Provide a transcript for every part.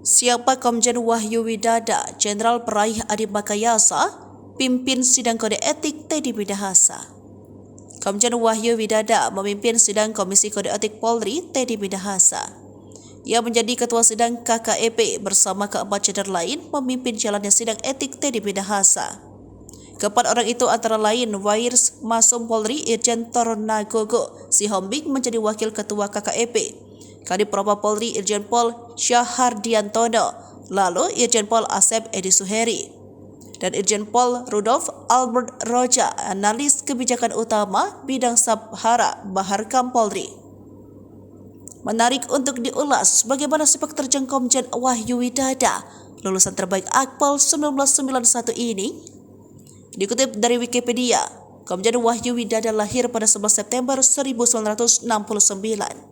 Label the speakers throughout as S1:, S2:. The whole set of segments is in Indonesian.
S1: Siapa Komjen Wahyu Widada, Jenderal Peraih Adi Makayasa, pimpin sidang kode etik Teddy Minahasa. Komjen Wahyu Widada memimpin sidang Komisi Kode Etik Polri Teddy Minahasa. Ia menjadi ketua sidang KKEP bersama keempat jenderal lain memimpin jalannya sidang etik Teddy Minahasa. Keempat orang itu antara lain Wairs Masum Polri Irjen Tornagogo Sihombing menjadi wakil ketua KKEP. Kadipropam Polri Irjen Pol Syahardiantono, lalu Irjen Pol Asep Edi Suheri, dan Irjen Pol Rudolf Albert Roja, analis kebijakan utama bidang Sabhara Baharkam Polri. Menarik untuk diulas bagaimana sepak terjang Komjen Wahyu Widada, lulusan terbaik Akpol 1991 ini. Dikutip dari Wikipedia, Komjen Wahyu Widada lahir pada 11 September 1969.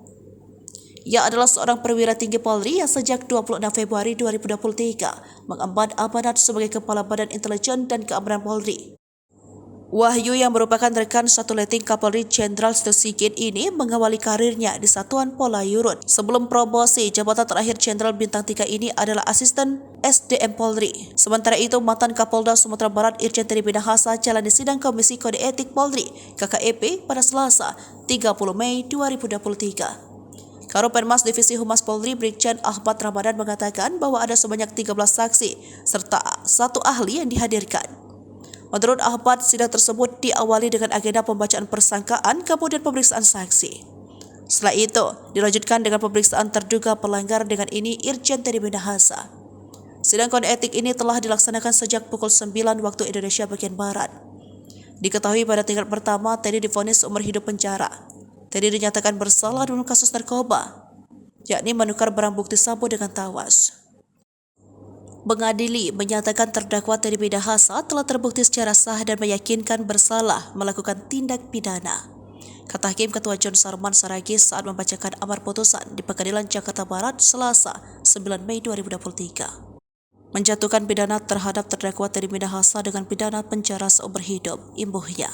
S1: Ia adalah seorang perwira tinggi Polri yang sejak 26 Februari 2023 mengemban amanat sebagai Kepala Badan Intelijen dan Keamanan Polri. Wahyu yang merupakan rekan satu letting Kapolri Jenderal Tito Sigit ini mengawali karirnya di Satuan Polairut. Sebelum promosi, jabatan terakhir Jenderal Bintang 3 ini adalah Asisten SDM Polri. Sementara itu, mantan Kapolda Sumatera Barat Irjen Teddy Minahasa jalani sidang Komisi Kode Etik Polri KKEP pada Selasa 30 Mei 2023. Karopenmas Divisi Humas Polri Brigjen Ahmad Ramadan mengatakan bahwa ada sebanyak 13 saksi serta satu ahli yang dihadirkan. Menurut Ahmad, sidang tersebut diawali dengan agenda pembacaan persangkaan kemudian pemeriksaan saksi. Setelah itu, dilanjutkan dengan pemeriksaan terduga pelanggar, dengan ini Irjen Teddy Minahasa. Sidang kode etik ini telah dilaksanakan sejak pukul 9 waktu Indonesia bagian Barat. Diketahui pada tingkat pertama, Teddy divonis seumur hidup penjara. Teddy dinyatakan bersalah dalam kasus narkoba, yakni menukar barang bukti sabu dengan tawas. Mengadili menyatakan terdakwa Teddy Minahasa telah terbukti secara sah dan meyakinkan bersalah melakukan tindak pidana, kata Hakim Ketua John Sarman Saragis saat membacakan amar putusan di Pengadilan Jakarta Barat Selasa 9 Mei 2023. Menjatuhkan pidana terhadap terdakwa Teddy Minahasa dengan pidana penjara seumur hidup, imbuhnya.